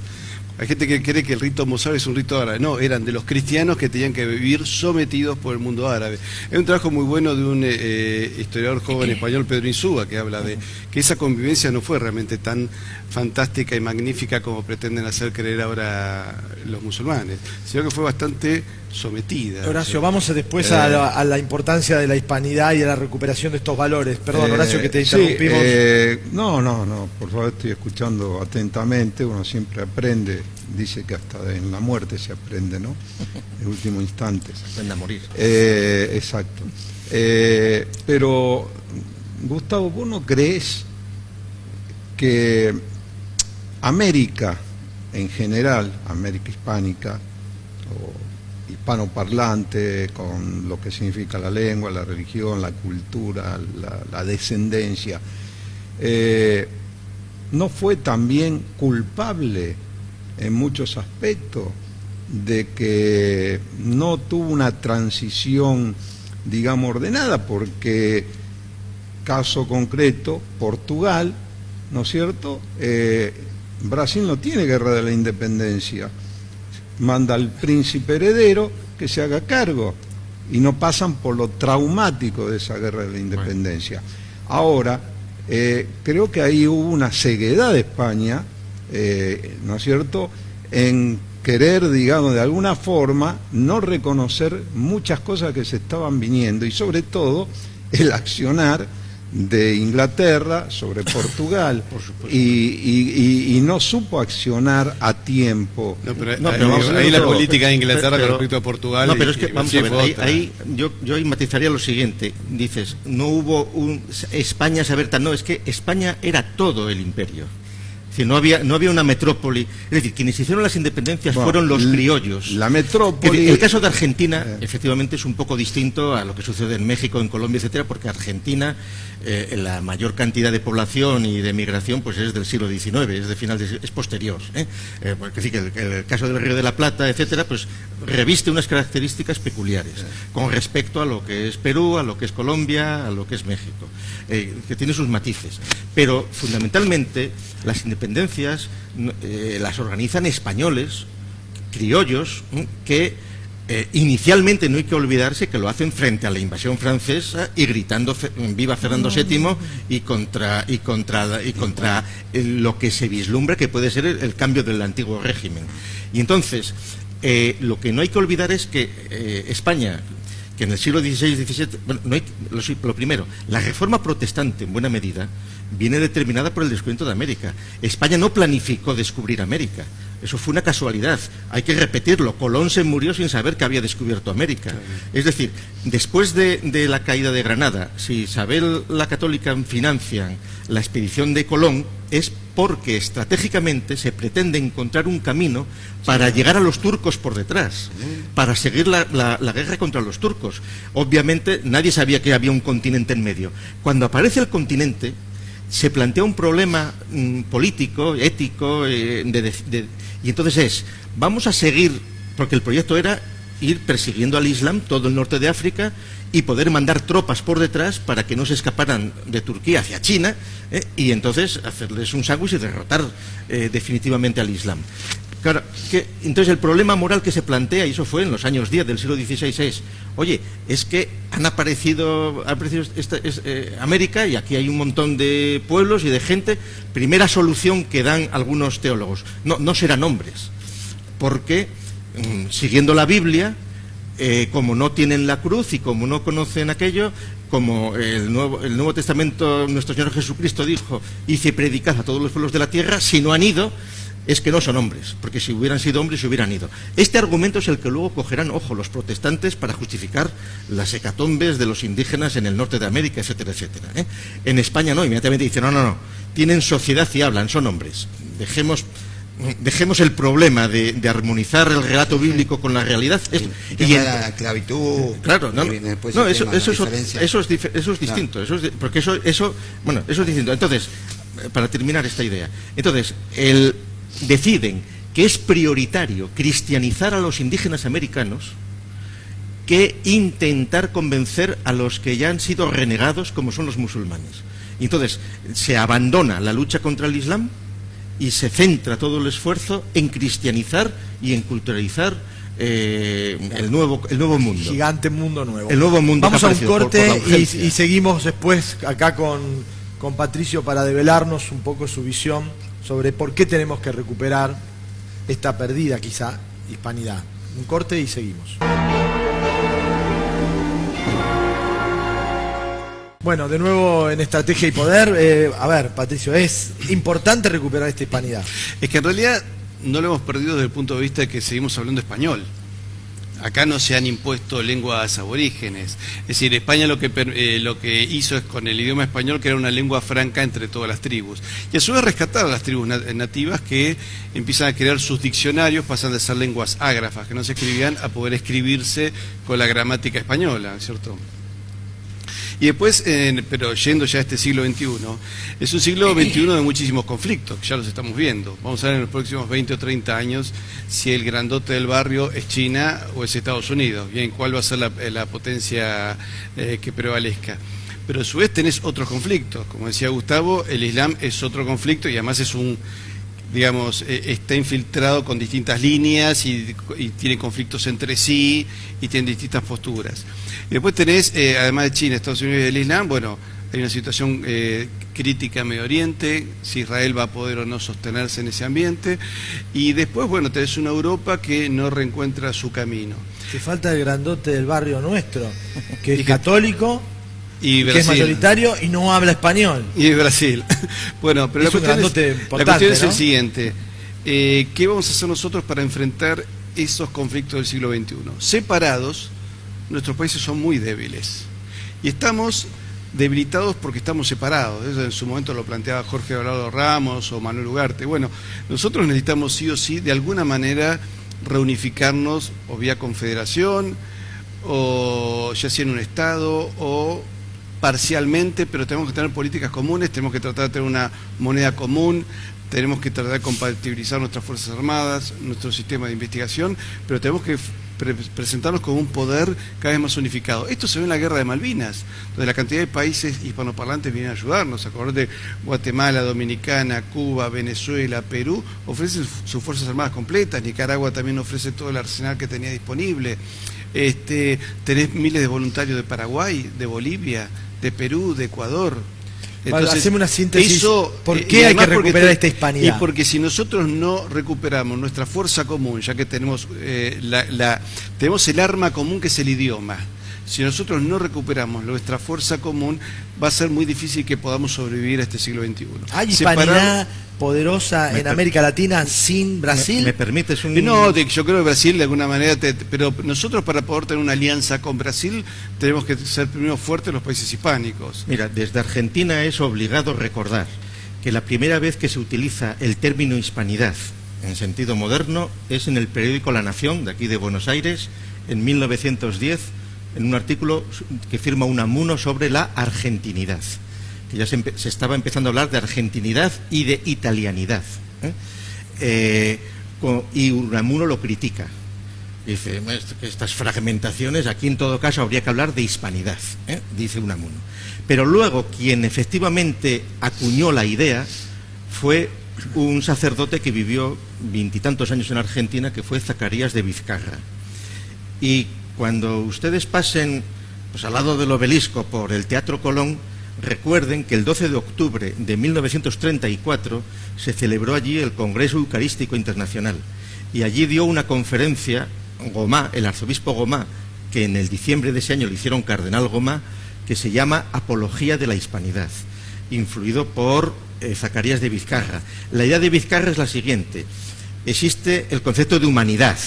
Hay gente que cree que el rito mozárabe es un rito árabe. No, eran de los cristianos que tenían que vivir sometidos por el mundo árabe. Es un trabajo muy bueno de un historiador joven español, Pedro Insúa, que habla de que esa convivencia no fue realmente tan fantástica y magnífica como pretenden hacer creer ahora los musulmanes, sino que fue bastante sometida. Horacio, vamos después a la importancia de la hispanidad y a la recuperación de estos valores. Perdón, Horacio, que te interrumpimos. No, por favor, estoy escuchando atentamente. Uno siempre aprende, dice que hasta en la muerte se aprende, ¿no? En último instante. Se aprende a morir. Exacto. Pero, Gustavo, ¿vos no crees que América en general, América hispánica o hispanoparlante, con lo que significa la lengua, la religión, la cultura, la descendencia, no fue también culpable en muchos aspectos de que no tuvo una transición, digamos, ordenada? Porque, caso concreto, Portugal, ¿no es cierto? Brasil no tiene guerra de la independencia, manda al príncipe heredero que se haga cargo y no pasan por lo traumático de esa guerra de la independencia. Ahora, creo que ahí hubo una ceguedad de España, ¿no es cierto?, en querer, digamos, de alguna forma no reconocer muchas cosas que se estaban viniendo, y sobre todo el accionar de Inglaterra sobre Portugal, y no supo accionar a tiempo. Ahí la política de Inglaterra con respecto a Portugal. No, pero es que, vamos a ver, ahí yo matizaría lo siguiente. Dices, no hubo España se Berta, no, es que España era todo el imperio. Es decir, no había una metrópoli. Es decir, quienes hicieron las independencias fueron los criollos. La metrópoli. El caso de Argentina, efectivamente, es un poco distinto a lo que sucede en México, en Colombia, etcétera, porque Argentina, la mayor cantidad de población y de migración, pues es del siglo XIX, es posterior. Porque sí, que el caso del Río de la Plata, etcétera, pues reviste unas características peculiares con respecto a lo que es Perú, a lo que es Colombia, a lo que es México, que tiene sus matices. Pero fundamentalmente las independencias las organizan españoles, criollos, que inicialmente, no hay que olvidarse que lo hacen frente a la invasión francesa y gritando viva Fernando VII y contra lo que se vislumbra que puede ser el cambio del antiguo régimen. Y entonces, lo que no hay que olvidar es que España, que en el siglo XVI-XVII, bueno, lo primero, la reforma protestante en buena medida viene determinada por el descubrimiento de América. España no planificó descubrir América, eso fue una casualidad, hay que repetirlo. Colón se murió sin saber que había descubierto América. Es decir, después de la caída de Granada, si Isabel la Católica financian la expedición de Colón, es porque estratégicamente se pretende encontrar un camino para llegar a los turcos por detrás, para seguir la guerra contra los turcos. Obviamente nadie sabía que había un continente en medio. Cuando aparece el continente, se plantea un problema político, ético, y entonces vamos a seguir, porque el proyecto era ir persiguiendo al Islam todo el norte de África y poder mandar tropas por detrás para que no se escaparan de Turquía hacia China, y entonces hacerles un sándwich y derrotar definitivamente al Islam. Claro, entonces el problema moral que se plantea, y eso fue en los años 10 del siglo XVI, es, oye, es que ha aparecido América y aquí hay un montón de pueblos y de gente. Primera solución que dan algunos teólogos, no serán hombres, porque siguiendo la Biblia, como no tienen la cruz y como no conocen aquello, como el Nuevo Testamento, nuestro Señor Jesucristo dijo, hice predicar a todos los pueblos de la tierra, si no han ido, es que no son hombres, porque si hubieran sido hombres se hubieran ido. Este argumento es el que luego cogerán, ojo, los protestantes para justificar las hecatombes de los indígenas en el norte de América, etcétera, etcétera. En España no, inmediatamente dicen, no, tienen sociedad y hablan, son hombres. Dejemos el problema de armonizar el relato bíblico con la realidad. La esclavitud. Claro, eso es distinto. Porque eso es distinto. Entonces, para terminar esta idea, deciden que es prioritario cristianizar a los indígenas americanos que intentar convencer a los que ya han sido renegados, como son los musulmanes. Y entonces se abandona la lucha contra el Islam y se centra todo el esfuerzo en cristianizar y en culturalizar el nuevo mundo. Gigante mundo nuevo. El nuevo mundo. Vamos a un corte y seguimos después acá con Patricio para develarnos un poco su visión sobre por qué tenemos que recuperar esta perdida, quizá, hispanidad. Un corte y seguimos. Bueno, de nuevo en Estrategia y Poder. A ver, Patricio, es importante recuperar esta hispanidad. Es que en realidad no lo hemos perdido desde el punto de vista de que seguimos hablando español. Acá no se han impuesto lenguas aborígenes. Es decir, España lo que hizo es con el idioma español crear una lengua franca entre todas las tribus. Y a su vez rescatar a las tribus nativas que empiezan a crear sus diccionarios, pasan de ser lenguas ágrafas que no se escribían a poder escribirse con la gramática española, ¿cierto? Y después, pero yendo ya a este siglo XXI, es un siglo XXI de muchísimos conflictos, ya los estamos viendo. Vamos a ver en los próximos 20 o 30 años si el grandote del barrio es China o es Estados Unidos, y en cuál va a ser la potencia que prevalezca. Pero a su vez tenés otros conflictos, como decía Gustavo, el Islam es otro conflicto y además es está infiltrado con distintas líneas y tiene conflictos entre sí y tiene distintas posturas. Y después tenés, además de China, Estados Unidos y el Islam, bueno, hay una situación crítica en Medio Oriente, si Israel va a poder o no sostenerse en ese ambiente. Y después, bueno, tenés una Europa que no reencuentra su camino. Te falta el grandote del barrio nuestro, que es católico, y que es mayoritario y no habla español. Y Brasil. Bueno, pero la cuestión es el siguiente. ¿Qué vamos a hacer nosotros para enfrentar esos conflictos del siglo XXI? Separados, nuestros países son muy débiles. Y estamos debilitados porque estamos separados. Eso en su momento lo planteaba Jorge Alvarado Ramos o Manuel Ugarte. Bueno, nosotros necesitamos sí o sí, de alguna manera, reunificarnos o vía confederación, o ya sea en un Estado, o parcialmente, pero tenemos que tener políticas comunes, tenemos que tratar de tener una moneda común, tenemos que tratar de compatibilizar nuestras Fuerzas Armadas, nuestro sistema de investigación, pero tenemos que presentarnos como un poder cada vez más unificado. Esto se ve en la Guerra de Malvinas, donde la cantidad de países hispanoparlantes vienen a ayudarnos. Acordate, Guatemala, Dominicana, Cuba, Venezuela, Perú ofrecen sus Fuerzas Armadas completas, Nicaragua también ofrece todo el arsenal que tenía disponible. Tenés miles de voluntarios de Paraguay, de Bolivia, de Perú, de Ecuador. Entonces, hacemos una síntesis. ¿Por qué hay que recuperar esta hispanidad? Y porque si nosotros no recuperamos nuestra fuerza común, ya que tenemos tenemos el arma común que es el idioma, si nosotros no recuperamos nuestra fuerza común, va a ser muy difícil que podamos sobrevivir a este siglo XXI. ¿Hay hispanidad poderosa en América Latina sin Brasil? ¿Me permites un...? No, yo creo que Brasil de alguna manera, pero nosotros para poder tener una alianza con Brasil tenemos que ser primero fuertes los países hispánicos. Mira, desde Argentina es obligado recordar que la primera vez que se utiliza el término hispanidad en sentido moderno es en el periódico La Nación, de aquí de Buenos Aires, en 1910, en un artículo que firma Unamuno sobre la argentinidad, que ya se estaba empezando a hablar de argentinidad y de italianidad, y Unamuno lo critica. Dice que estas fragmentaciones, aquí en todo caso habría que hablar de hispanidad, dice Unamuno. Pero luego quien efectivamente acuñó la idea fue un sacerdote que vivió 20 y tantos años en Argentina, que fue Zacarías de Vizcarra. Y cuando ustedes pasen pues, al lado del obelisco por el Teatro Colón, recuerden que el 12 de octubre de 1934 se celebró allí el Congreso Eucarístico Internacional, y allí dio una conferencia Gomá, el arzobispo Gomá, que en el diciembre de ese año le hicieron Cardenal Gomá, que se llama Apología de la Hispanidad, influido por Zacarías de Vizcarra. La idea de Vizcarra es la siguiente: existe el concepto de humanidad,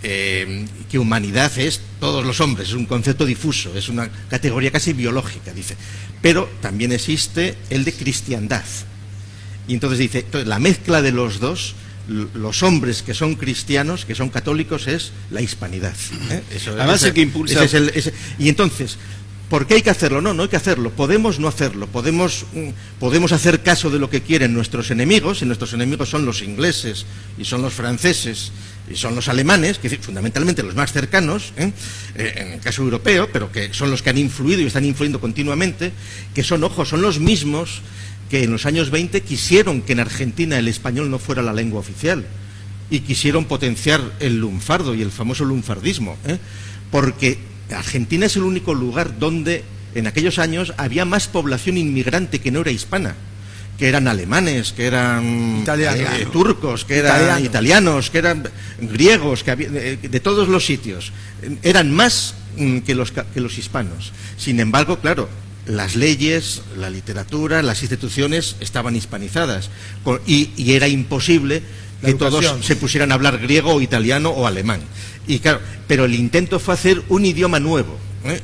que humanidad es todos los hombres, es un concepto difuso, es una categoría casi biológica, dice, pero también existe el de cristiandad. Y entonces dice, la mezcla de los dos, los hombres que son cristianos, que son católicos, es la hispanidad. Eso, además el que impulsa... y entonces, ¿por qué hay que hacerlo? No, no hay que hacerlo. Podemos no hacerlo. Podemos hacer caso de lo que quieren nuestros enemigos, y nuestros enemigos son los ingleses, y son los franceses, y son los alemanes, que fundamentalmente los más cercanos, en el caso europeo, pero que son los que han influido y están influyendo continuamente, que son los mismos que en los años 20 quisieron que en Argentina el español no fuera la lengua oficial, y quisieron potenciar el lunfardo y el famoso lunfardismo, porque Argentina es el único lugar donde en aquellos años había más población inmigrante que no era hispana, que eran alemanes, que eran turcos, que eran italianos, que eran griegos, que había, de todos los sitios. Eran más que los hispanos. Sin embargo, claro, las leyes, la literatura, las instituciones estaban hispanizadas, y era imposible que todos se pusieran a hablar griego o italiano o alemán. Y claro, pero el intento fue hacer un idioma nuevo,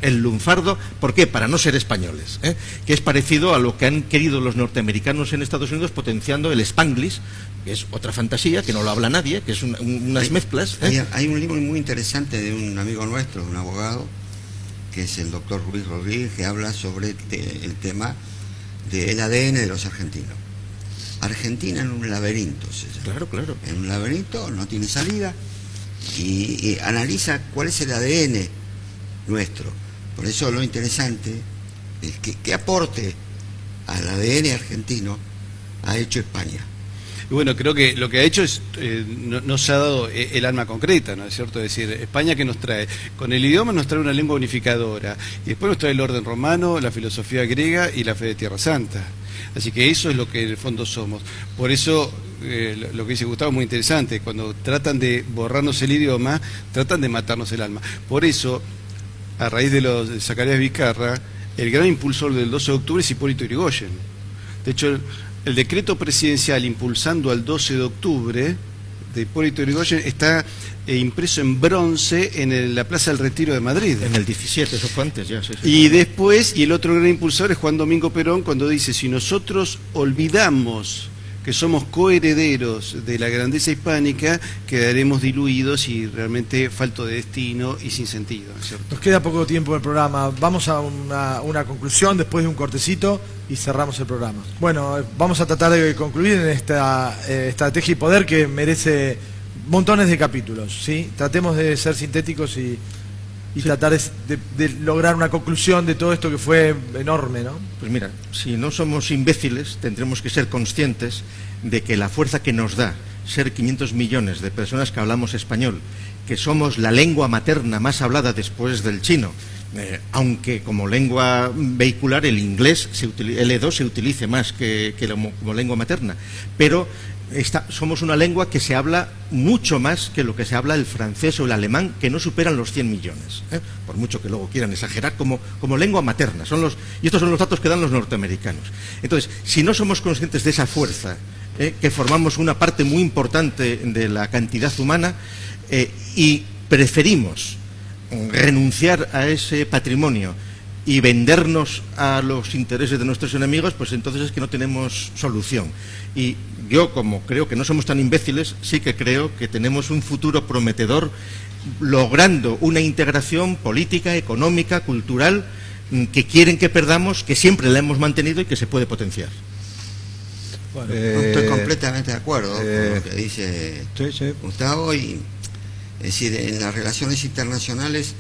el lunfardo. ¿Por qué? Para no ser españoles, que es parecido a lo que han querido los norteamericanos en Estados Unidos, potenciando el Spanglish, que es otra fantasía, que no lo habla nadie, que es unas mezclas. Hay un libro muy interesante de un amigo nuestro, un abogado, que es el doctor Luis Rodríguez, que habla sobre el tema del ADN de los argentinos. Argentina en un laberinto, se llama. Claro. En un laberinto, no tiene salida, y analiza cuál es el ADN nuestro. Por eso lo interesante es qué aporte al ADN argentino ha hecho España. Y bueno, creo que lo que ha hecho es, nos ha dado el alma concreta, ¿no es cierto? Es decir, España, que nos trae, con el idioma nos trae una lengua unificadora, y después nos trae el orden romano, la filosofía griega y la fe de Tierra Santa. Así que eso es lo que en el fondo somos. Por eso lo que dice Gustavo es muy interesante. Cuando tratan de borrarnos el idioma, tratan de matarnos el alma. Por eso, a raíz de Zacarías Vizcarra, el gran impulsor del 12 de octubre es Hipólito Yrigoyen. De hecho, el decreto presidencial impulsando al 12 de octubre de Hipólito Yrigoyen está impreso en bronce en la Plaza del Retiro de Madrid. En el 17, eso fue antes ya. Sí. Y después, y el otro gran impulsor es Juan Domingo Perón, cuando dice: si nosotros olvidamos que somos coherederos de la grandeza hispánica, quedaremos diluidos y realmente falto de destino y sin sentido, ¿cierto? Nos queda poco tiempo del programa. Vamos a una conclusión después de un cortecito y cerramos el programa. Bueno, vamos a tratar de concluir en esta estrategia y poder que merece montones de capítulos, ¿sí? Tratemos de ser sintéticos y tratar de lograr una conclusión de todo esto que fue enorme, ¿no? Pues mira, si no somos imbéciles, tendremos que ser conscientes de que la fuerza que nos da ser 500 millones de personas que hablamos español, que somos la lengua materna más hablada después del chino, aunque como lengua vehicular el inglés, el E2 se utilice más que como lengua materna, pero somos una lengua que se habla mucho más que lo que se habla el francés o el alemán, que no superan los 100 millones, por mucho que luego quieran exagerar, como lengua materna. Y estos son los datos que dan los norteamericanos. Entonces, si no somos conscientes de esa fuerza, que formamos una parte muy importante de la cantidad humana, y preferimos renunciar a ese patrimonio y vendernos a los intereses de nuestros enemigos, pues entonces es que no tenemos solución. Y yo, como creo que no somos tan imbéciles, sí que creo que tenemos un futuro prometedor logrando una integración política, económica, cultural, que quieren que perdamos, que siempre la hemos mantenido y que se puede potenciar. Bueno, estoy completamente de acuerdo con lo que dice Gustavo, y es decir, en las relaciones internacionales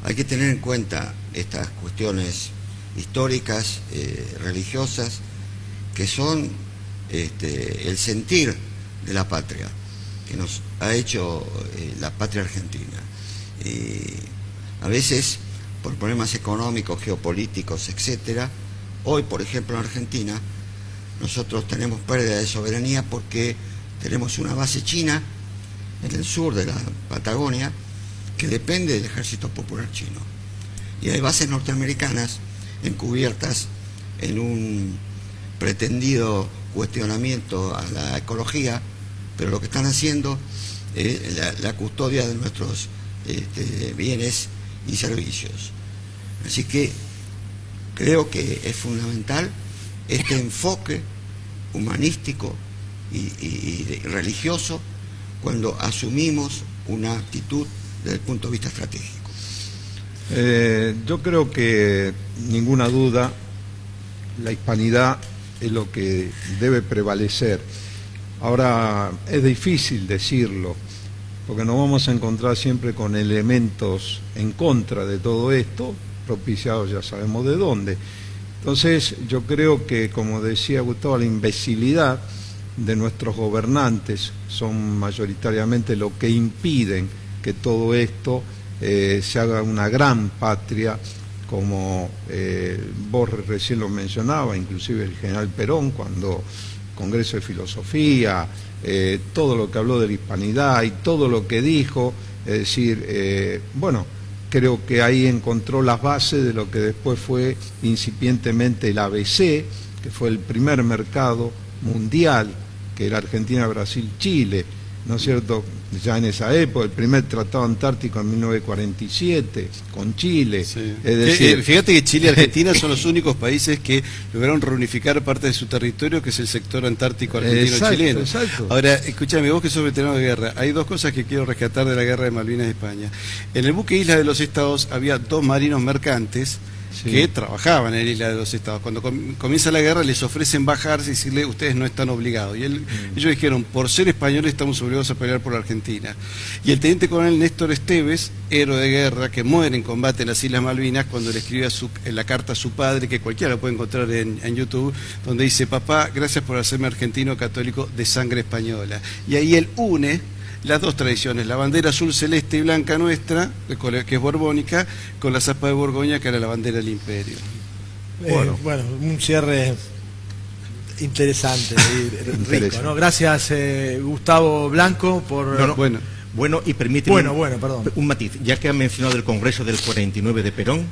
hay que tener en cuenta estas cuestiones históricas, religiosas, que son el sentir de la patria, que nos ha hecho la patria argentina. A veces, por problemas económicos, geopolíticos, etcétera, hoy, por ejemplo, en Argentina, nosotros tenemos pérdida de soberanía porque tenemos una base china en el sur de la Patagonia, que depende del Ejército Popular Chino. Y hay bases norteamericanas encubiertas en un pretendido cuestionamiento a la ecología, pero lo que están haciendo es la custodia de nuestros bienes y servicios. Así que creo que es fundamental este enfoque humanístico y religioso cuando asumimos una actitud desde el punto de vista estratégico. Yo creo que, ninguna duda, la hispanidad es lo que debe prevalecer. Ahora, es difícil decirlo, porque nos vamos a encontrar siempre con elementos en contra de todo esto, propiciados ya sabemos de dónde. Entonces, yo creo que, como decía Gustavo, la imbecilidad de nuestros gobernantes son mayoritariamente lo que impiden que todo esto se haga una gran patria, como vos recién lo mencionabas, inclusive el general Perón, cuando Congreso de Filosofía, todo lo que habló de la hispanidad y todo lo que dijo, es decir, bueno, creo que ahí encontró las bases de lo que después fue incipientemente el ABC, que fue el primer mercado mundial, que era Argentina, Brasil, Chile, ¿no es cierto? Ya en esa época, el primer tratado antártico en 1947, con Chile. Sí. Es decir, fíjate que Chile y Argentina son los únicos países que lograron reunificar parte de su territorio, que es el sector antártico argentino-chileno. Exacto. Ahora, escúchame, vos que sos veterano de guerra, hay dos cosas que quiero rescatar de la guerra de Malvinas de España. En el buque Isla de los Estados había 2 marinos mercantes que trabajaban en Isla de los Estados. Cuando comienza la guerra les ofrecen bajarse y decirle, ustedes no están obligados. Y ellos dijeron, por ser españoles estamos obligados a pelear por la Argentina. Y el teniente coronel Néstor Esteves, héroe de guerra, que muere en combate en las Islas Malvinas, cuando le escribe en la carta a su padre, que cualquiera lo puede encontrar en YouTube, donde dice, papá, gracias por hacerme argentino católico de sangre española. Y ahí él une las dos tradiciones, la bandera azul, celeste y blanca nuestra, que es borbónica, con la zapa de Borgoña, que era la bandera del imperio. Bueno, un cierre interesante y rico, ¿no? Gracias, Gustavo Blanco, por... Bueno, y permíteme perdón. un matiz, ya que ha mencionado el Congreso del 49 de Perón.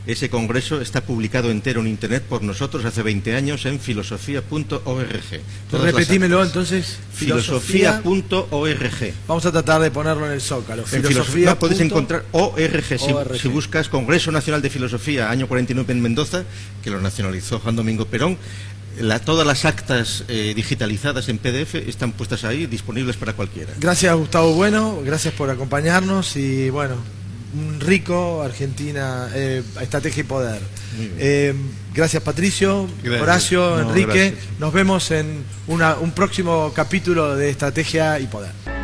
Ese congreso está publicado entero en internet por nosotros hace 20 años en filosofía.org. Repetímelo entonces. Filosofía.org. Vamos a tratar de ponerlo en el Zócalo. Filosofía. Puedes encontrar ORG. Si buscas Congreso Nacional de Filosofía, año 49 en Mendoza, que lo nacionalizó Juan Domingo Perón, todas las actas digitalizadas en PDF están puestas ahí, disponibles para cualquiera. Gracias, Gustavo Bueno, gracias por acompañarnos y bueno, un rico Argentina, estrategia y poder. Gracias, Patricio, gracias. Horacio, Enrique. Gracias. Nos vemos en un próximo capítulo de Estrategia y Poder.